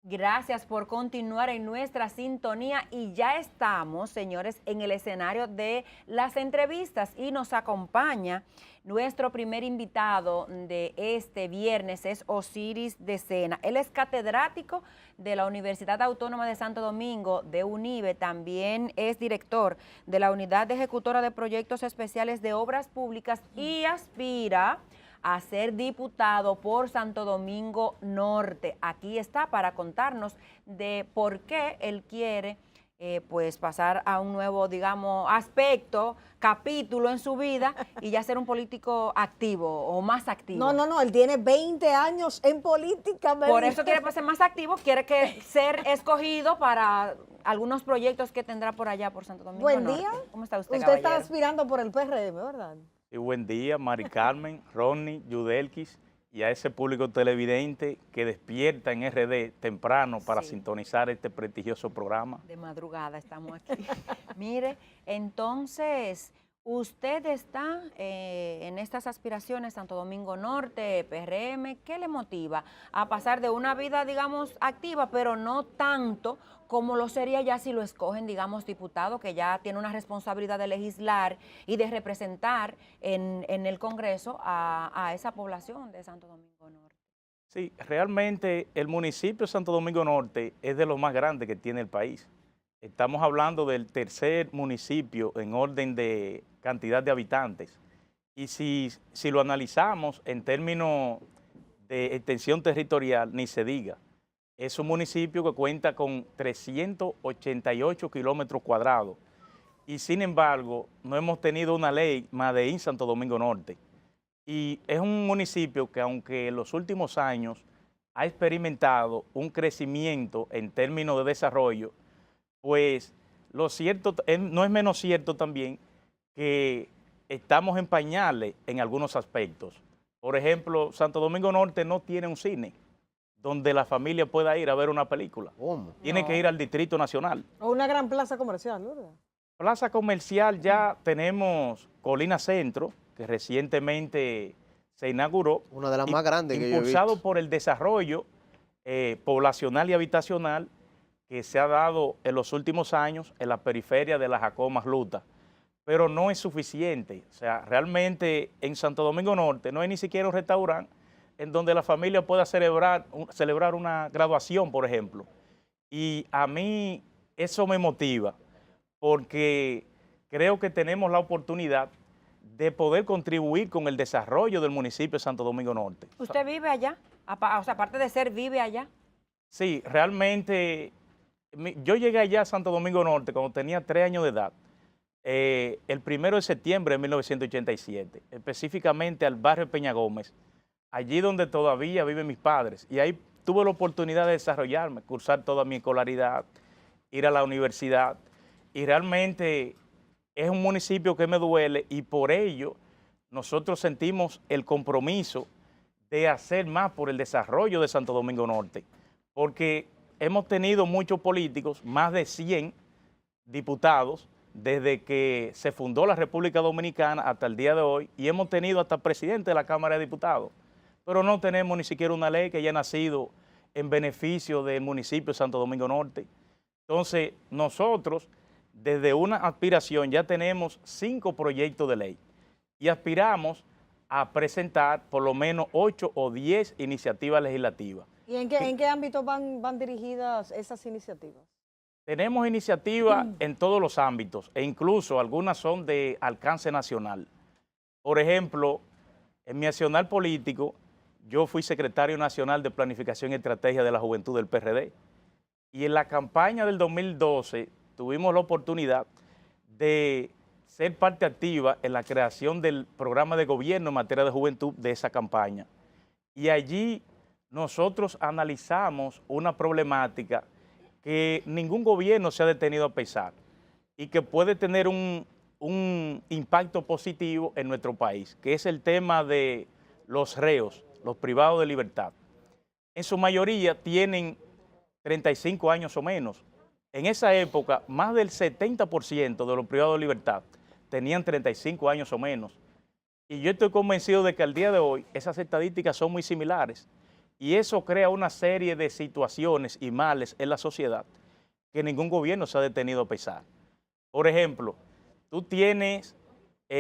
Gracias por continuar en nuestra sintonía y ya estamos, señores, en el escenario de las entrevistas y nos acompaña nuestro primer invitado de este viernes, es Osiris de Sena. Él es catedrático de la Universidad Autónoma de Santo Domingo, de UNIBE, también es director de la Unidad Ejecutora de Proyectos Especiales de Obras Públicas y aspira a ser diputado por Santo Domingo Norte. Aquí está para contarnos de por qué él quiere pues pasar a un nuevo, digamos, aspecto, capítulo en su vida y ya ser un político activo o más activo. No, él tiene 20 años en política. Por eso quiere ser más activo, quiere ser escogido para algunos proyectos que tendrá por allá, por Santo Domingo Buen Norte. día. ¿Cómo está usted, Usted caballero? está aspirando por el PRM, ¿verdad? Y buen día, Mari Carmen, Ronnie, Yudelkis y a ese público televidente que despierta en RD temprano para Sí. sintonizar este prestigioso programa. De madrugada estamos aquí. Mire, entonces, usted está en estas aspiraciones, Santo Domingo Norte, PRM, ¿qué le motiva a pasar de una vida, digamos, activa, pero no tanto como lo sería ya si lo escogen, digamos, diputado, que ya tiene una responsabilidad de legislar y de representar en el Congreso a esa población de Santo Domingo Norte? Sí, realmente el municipio de Santo Domingo Norte es de los más grandes que tiene el país. Estamos hablando del tercer municipio en orden de cantidad de habitantes. Y si lo analizamos en términos de extensión territorial, ni se diga. Es un municipio que cuenta con 388 kilómetros cuadrados. Y sin embargo, no hemos tenido una ley Madeín Santo Domingo Norte. Y es un municipio que aunque en los últimos años ha experimentado un crecimiento en términos de desarrollo, pues lo cierto, no es menos cierto también que estamos en pañales en algunos aspectos. Por ejemplo, Santo Domingo Norte no tiene un cine donde la familia pueda ir a ver una película. ¿Cómo? Tiene que ir al Distrito Nacional. O una gran plaza comercial, ¿verdad? Plaza comercial ya tenemos Colina Centro, que recientemente se inauguró. Una de las más grandes que yo he impulsado visto. por el desarrollo poblacional y habitacional que se ha dado en los últimos años en la periferia de la Jacomas Luta. Pero no es suficiente. O sea, realmente en Santo Domingo Norte no hay ni siquiera un restaurante en donde la familia pueda celebrar una graduación, por ejemplo. Y a mí eso me motiva, porque creo que tenemos la oportunidad de poder contribuir con el desarrollo del municipio de Santo Domingo Norte. ¿Usted vive allá? O sea, aparte de ser, ¿vive allá? Sí, realmente yo llegué allá a Santo Domingo Norte cuando tenía 3 años de edad, el 1 de septiembre de 1987, específicamente al barrio Peña Gómez, allí donde todavía viven mis padres. Y ahí tuve la oportunidad de desarrollarme, cursar toda mi escolaridad, ir a la universidad. Y realmente es un municipio que me duele y por ello nosotros sentimos el compromiso de hacer más por el desarrollo de Santo Domingo Norte, porque hemos tenido muchos políticos, más de 100 diputados, desde que se fundó la República Dominicana hasta el día de hoy, y hemos tenido hasta presidente de la Cámara de Diputados, pero no tenemos ni siquiera una ley que haya nacido en beneficio del municipio de Santo Domingo Norte. Entonces, nosotros, desde una aspiración, ya tenemos 5 proyectos de ley y aspiramos a presentar por lo menos 8 o 10 iniciativas legislativas. ¿Y en qué ámbito van dirigidas esas iniciativas? Tenemos iniciativas en todos los ámbitos e incluso algunas son de alcance nacional. Por ejemplo, en mi accionar político, yo fui secretario nacional de Planificación y Estrategia de la Juventud del PRD. Y en la campaña del 2012 tuvimos la oportunidad de ser parte activa en la creación del programa de gobierno en materia de juventud de esa campaña. Y allí nosotros analizamos una problemática que ningún gobierno se ha detenido a pensar y que puede tener un impacto positivo en nuestro país, que es el tema de los reos, los privados de libertad. En su mayoría tienen 35 años o menos. En esa época, más del 70% de los privados de libertad tenían 35 años o menos. Y yo estoy convencido de que al día de hoy esas estadísticas son muy similares. Y eso crea una serie de situaciones y males en la sociedad que ningún gobierno se ha detenido a pesar. Por ejemplo, tú tienes,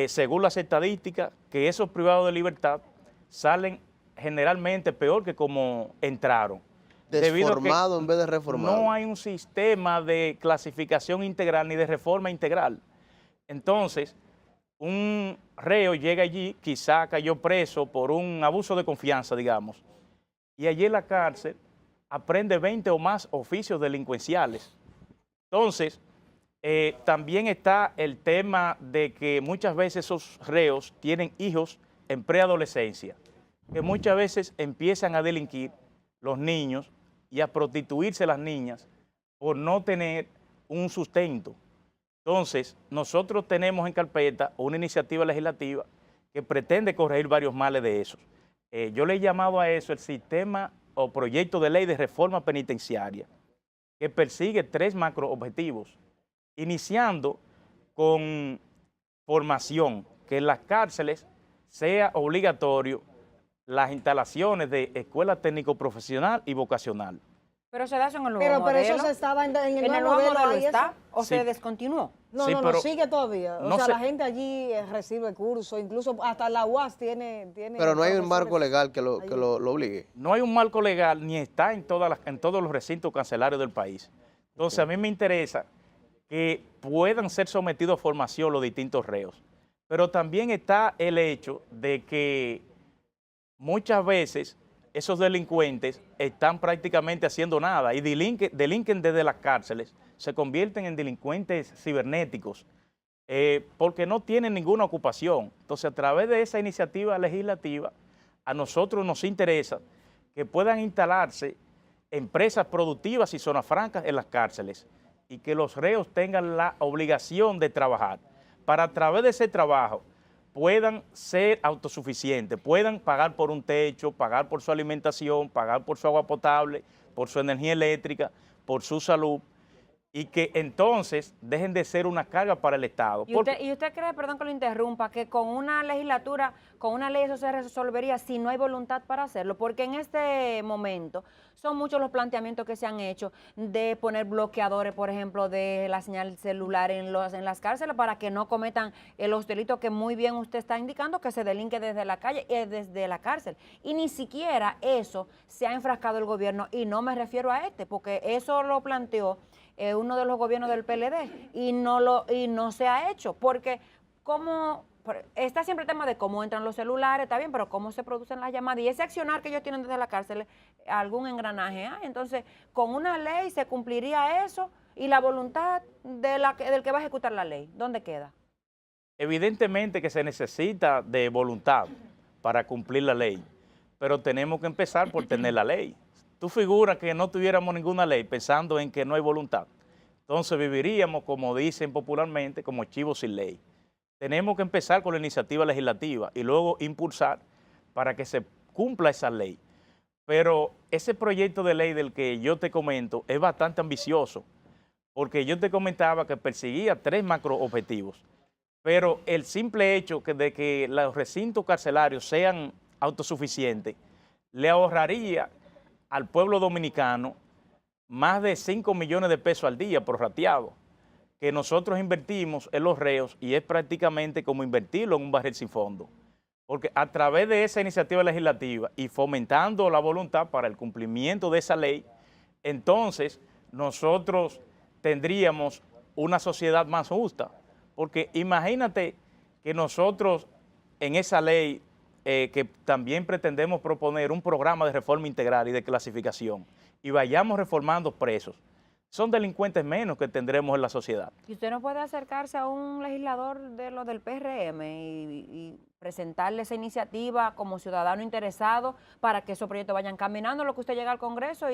según las estadísticas, que esos privados de libertad salen generalmente peor que como entraron. Desformado en vez de reformado. No hay un sistema de clasificación integral ni de reforma integral. Entonces, un reo llega allí, quizá cayó preso por un abuso de confianza, digamos, y allí en la cárcel aprende 20 o más oficios delincuenciales. Entonces, también está el tema de que muchas veces esos reos tienen hijos en preadolescencia, que muchas veces empiezan a delinquir los niños y a prostituirse las niñas por no tener un sustento. Entonces, nosotros tenemos en carpeta una iniciativa legislativa que pretende corregir varios males de esos. Yo le he llamado a eso el sistema o proyecto de ley de reforma penitenciaria, que persigue 3 macroobjetivos, iniciando con formación, que en las cárceles sea obligatorio las instalaciones de escuela técnico-profesional y vocacional. Pero se da eso en el nuevo Pero modelo. eso se estaba en el ¿En nuevo el nuevo modelo modelo ahí, está eso. o Sí. se descontinuó? No, Sí, no, pero sigue todavía. O no sea, se- la gente allí recibe cursos, incluso hasta la UAS tiene Pero no hay un profesores marco legal que allí. lo obligue. No hay un marco legal ni está en todos los recintos carcelarios del país. Entonces, a mí me interesa que puedan ser sometidos a formación los distintos reos. Pero también está el hecho de que muchas veces esos delincuentes están prácticamente haciendo nada y delinquen desde las cárceles, se convierten en delincuentes cibernéticos porque no tienen ninguna ocupación. Entonces, a través de esa iniciativa legislativa, a nosotros nos interesa que puedan instalarse empresas productivas y zonas francas en las cárceles y que los reos tengan la obligación de trabajar para a través de ese trabajo puedan ser autosuficientes, puedan pagar por un techo, pagar por su alimentación, pagar por su agua potable, por su energía eléctrica, por su salud, y que entonces dejen de ser una carga para el Estado. ¿Y usted cree, perdón que lo interrumpa, que con una legislatura, con una ley eso se resolvería si no hay voluntad para hacerlo? Porque en este momento son muchos los planteamientos que se han hecho de poner bloqueadores, por ejemplo, de la señal celular en las cárceles para que no cometan los delitos que muy bien usted está indicando, que se delinque desde la calle, desde la cárcel. Y ni siquiera eso se ha enfrascado el gobierno, y no me refiero a este, porque eso lo planteó uno de los gobiernos del PLD y no se ha hecho, porque está siempre el tema de cómo entran los celulares, está bien, pero cómo se producen las llamadas y ese accionar que ellos tienen desde la cárcel, algún engranaje hay. Entonces, con una ley se cumpliría eso y la voluntad del que va a ejecutar la ley, ¿dónde queda? Evidentemente que se necesita de voluntad para cumplir la ley, pero tenemos que empezar por tener la ley. Tú figuras que no tuviéramos ninguna ley pensando en que no hay voluntad. Entonces viviríamos, como dicen popularmente, como chivos sin ley. Tenemos que empezar con la iniciativa legislativa y luego impulsar para que se cumpla esa ley. Pero ese proyecto de ley del que yo te comento es bastante ambicioso, porque yo te comentaba que perseguía 3 macroobjetivos. Pero el simple hecho de que los recintos carcelarios sean autosuficientes le ahorraría al pueblo dominicano más de 5 millones de pesos al día prorrateado, que nosotros invertimos en los reos y es prácticamente como invertirlo en un barril sin fondo. Porque a través de esa iniciativa legislativa y fomentando la voluntad para el cumplimiento de esa ley, entonces nosotros tendríamos una sociedad más justa. Porque imagínate que nosotros en esa ley que también pretendemos proponer un programa de reforma integral y de clasificación y vayamos reformando presos, son delincuentes menos que tendremos en la sociedad. ¿Y usted no puede acercarse a un legislador de los del PRM y presentarle esa iniciativa como ciudadano interesado para que esos proyectos vayan caminando, lo que usted llega al Congreso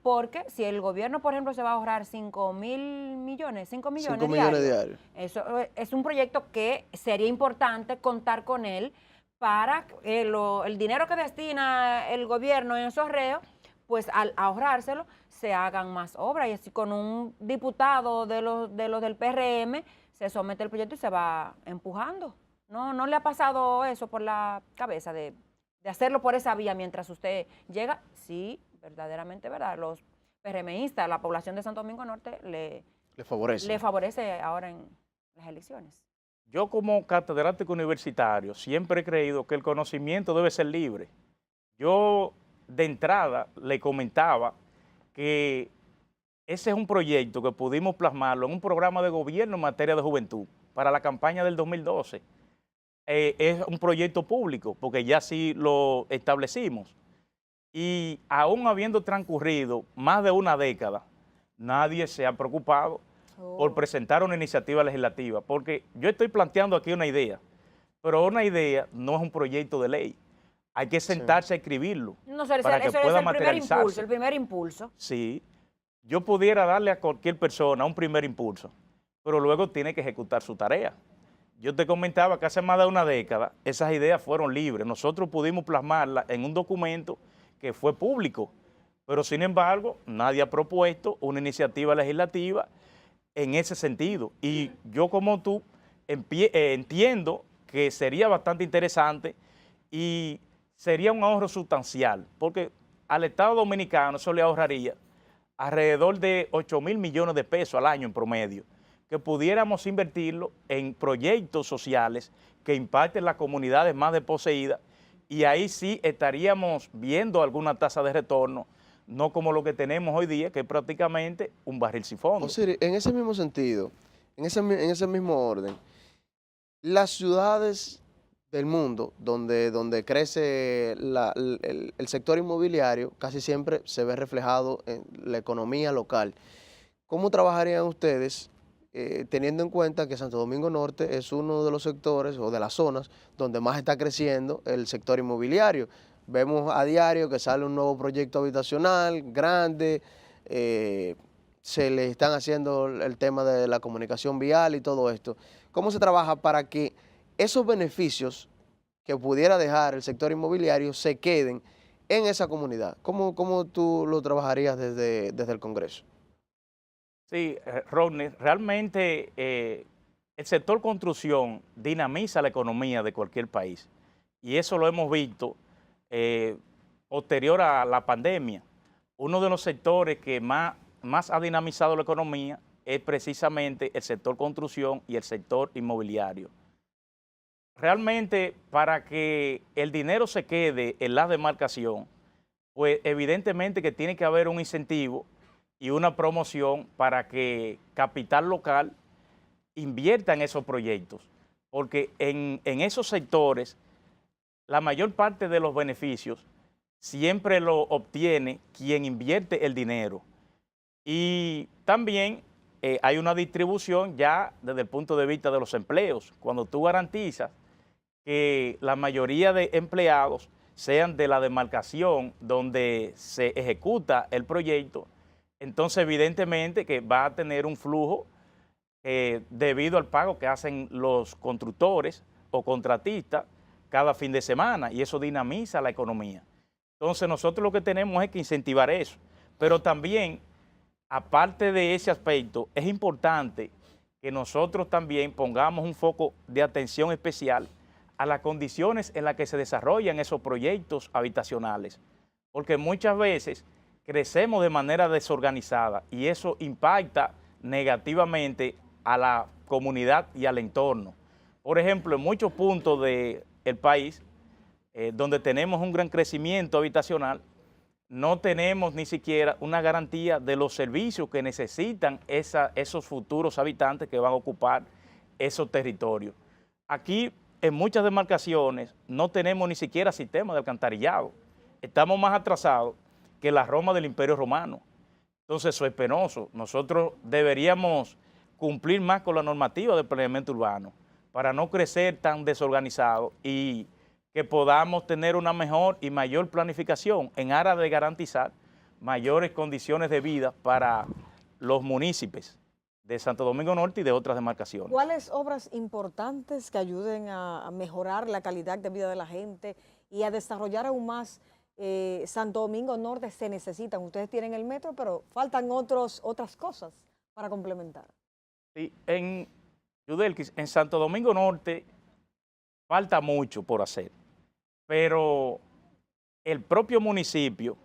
porque si el gobierno, por ejemplo, se va a ahorrar 5 millones 5 millones diarios. Eso es un proyecto que sería importante contar con él para el dinero que destina el gobierno en esos reos, pues al ahorrárselo, se hagan más obras. Y así con un diputado de los del PRM se somete el proyecto y se va empujando. ¿No le ha pasado eso por la cabeza de de hacerlo por esa vía mientras usted llega, sí, verdaderamente, ¿verdad? Los PRMistas, la población de Santo Domingo Norte le favorece ahora en las elecciones. Yo como catedrático universitario siempre he creído que el conocimiento debe ser libre. Yo de entrada le comentaba que ese es un proyecto que pudimos plasmarlo en un programa de gobierno en materia de juventud para la campaña del 2012. Es un proyecto público porque ya sí lo establecimos. Y aún habiendo transcurrido más de una década, nadie se ha preocupado por presentar una iniciativa legislativa, porque yo estoy planteando aquí una idea, pero una idea no es un proyecto de ley. Hay que sentarse a escribirlo para que pueda materializarse. El primer impulso. Sí, yo pudiera darle a cualquier persona un primer impulso, pero luego tiene que ejecutar su tarea. Yo te comentaba que hace más de una década esas ideas fueron libres. Nosotros pudimos plasmarlas en un documento que fue público, pero sin embargo nadie ha propuesto una iniciativa legislativa en ese sentido. Y yo como tú entiendo que sería bastante interesante y sería un ahorro sustancial, porque al Estado Dominicano eso le ahorraría alrededor de 8.000 millones de pesos al año en promedio, que pudiéramos invertirlo en proyectos sociales que impacten las comunidades más desposeídas, y ahí sí estaríamos viendo alguna tasa de retorno, no como lo que tenemos hoy día, que es prácticamente un barril sin fondo. Osiris, en ese mismo sentido, en ese mismo orden, las ciudades del mundo donde crece el sector inmobiliario casi siempre se ve reflejado en la economía local. ¿Cómo trabajarían ustedes teniendo en cuenta que Santo Domingo Norte es uno de los sectores o de las zonas donde más está creciendo el sector inmobiliario? Vemos a diario que sale un nuevo proyecto habitacional grande, se le están haciendo el tema de la comunicación vial y todo esto. ¿Cómo se trabaja para que esos beneficios que pudiera dejar el sector inmobiliario se queden en esa comunidad? ¿Cómo tú lo trabajarías desde el Congreso? Sí, Rodney, realmente el sector construcción dinamiza la economía de cualquier país, y eso lo hemos visto posterior a la pandemia. Uno de los sectores que más ha dinamizado la economía es precisamente el sector construcción y el sector inmobiliario. Realmente, para que el dinero se quede en la demarcación, pues evidentemente que tiene que haber un incentivo y una promoción para que capital local invierta en esos proyectos, porque en esos sectores la mayor parte de los beneficios siempre lo obtiene quien invierte el dinero. Y también hay una distribución ya desde el punto de vista de los empleos. Cuando tú garantizas que la mayoría de empleados sean de la demarcación donde se ejecuta el proyecto, entonces evidentemente que va a tener un flujo debido al pago que hacen los constructores o contratistas cada fin de semana, y eso dinamiza la economía. Entonces nosotros lo que tenemos es que incentivar eso, pero también, aparte de ese aspecto, es importante que nosotros también pongamos un foco de atención especial a las condiciones en las que se desarrollan esos proyectos habitacionales, porque muchas veces crecemos de manera desorganizada y eso impacta negativamente a la comunidad y al entorno. Por ejemplo, en muchos puntos del país, donde tenemos un gran crecimiento habitacional, no tenemos ni siquiera una garantía de los servicios que necesitan esos futuros habitantes que van a ocupar esos territorios. Aquí, en muchas demarcaciones, no tenemos ni siquiera sistema de alcantarillado. Estamos más atrasados que la Roma del Imperio Romano. Entonces eso es penoso. Nosotros deberíamos cumplir más con la normativa de planeamiento urbano para no crecer tan desorganizado y que podamos tener una mejor y mayor planificación en aras de garantizar mayores condiciones de vida para los municipios de Santo Domingo Norte y de otras demarcaciones. ¿Cuáles obras importantes que ayuden a mejorar la calidad de vida de la gente y a desarrollar aún más Santo Domingo Norte se necesitan? Ustedes tienen el metro, pero faltan otras cosas para complementar. Sí, Yudelkis, en Santo Domingo Norte falta mucho por hacer, pero el propio municipio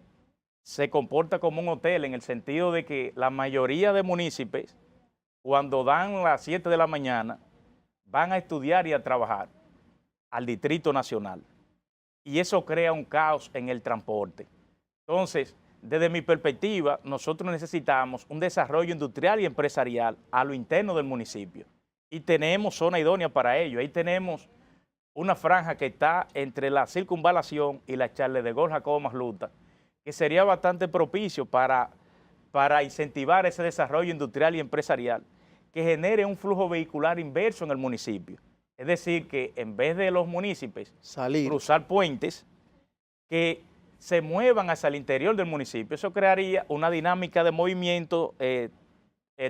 se comporta como un hotel en el sentido de que la mayoría de municipios, cuando dan las 7 de la mañana, van a estudiar y a trabajar al Distrito Nacional. Y eso crea un caos en el transporte. Entonces, desde mi perspectiva, nosotros necesitamos un desarrollo industrial y empresarial a lo interno del municipio. Y tenemos zona idónea para ello. Ahí tenemos una franja que está entre la Circunvalación y la Charles de Gaulle Jacobo Masluta, que sería bastante propicio para incentivar ese desarrollo industrial y empresarial que genere un flujo vehicular inverso en el municipio. Es decir, que en vez de los municipios cruzar puentes, que se muevan hacia el interior del municipio. Eso crearía una dinámica de movimiento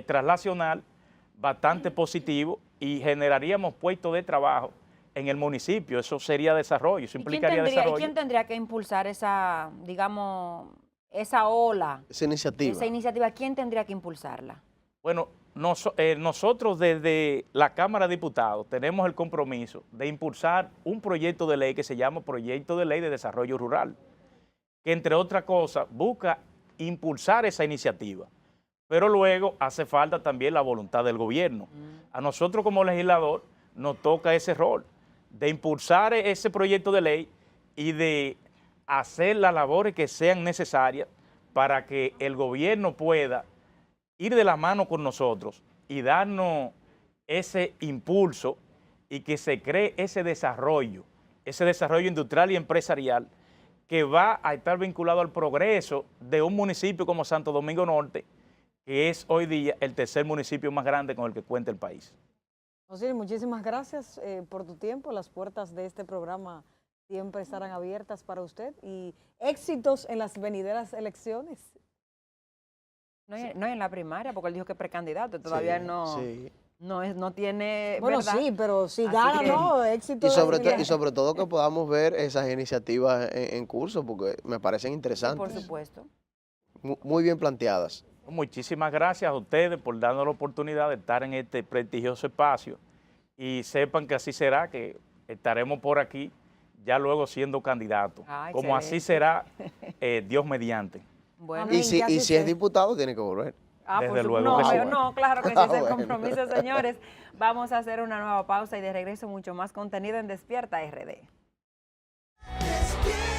traslacional bastante positivo y generaríamos puestos de trabajo en el municipio. Eso sería desarrollo, eso implicaría desarrollo. ¿Y quién tendría que impulsar esa, digamos, esa ola? Esa iniciativa. Esa iniciativa, ¿quién tendría que impulsarla? Bueno, nosotros desde la Cámara de Diputados tenemos el compromiso de impulsar un proyecto de ley que se llama Proyecto de Ley de Desarrollo Rural, que entre otras cosas busca impulsar esa iniciativa, pero luego hace falta también la voluntad del gobierno. A nosotros como legislador nos toca ese rol de impulsar ese proyecto de ley y de hacer las labores que sean necesarias para que el gobierno pueda ir de la mano con nosotros y darnos ese impulso y que se cree ese desarrollo industrial y empresarial que va a estar vinculado al progreso de un municipio como Santo Domingo Norte, que es hoy día el tercer municipio más grande con el que cuenta el país. Osiris, muchísimas gracias por tu tiempo. Las puertas de este programa siempre estarán abiertas para usted y éxitos en las venideras elecciones. No en la primaria, porque él dijo que es precandidato, todavía no tiene. Bueno, ¿verdad? sí, pero si Así gana, que- ¿no? Éxito. Y sobre todo que podamos ver esas iniciativas en curso, porque me parecen Sí, interesantes. por supuesto. Muy bien planteadas. Muchísimas gracias a ustedes por darnos la oportunidad de estar en este prestigioso espacio y sepan que así será, que estaremos por aquí ya luego siendo candidatos. Ah, como así excelente. será, Dios mediante. Bueno, Amén. Y si, que así y si es sea. diputado, tiene que volver. Desde por luego no, que sí. no, claro que sí, Ah, es el bueno. compromiso, señores. Vamos a hacer una nueva pausa y de regreso mucho más contenido en Despierta RD. Despierta.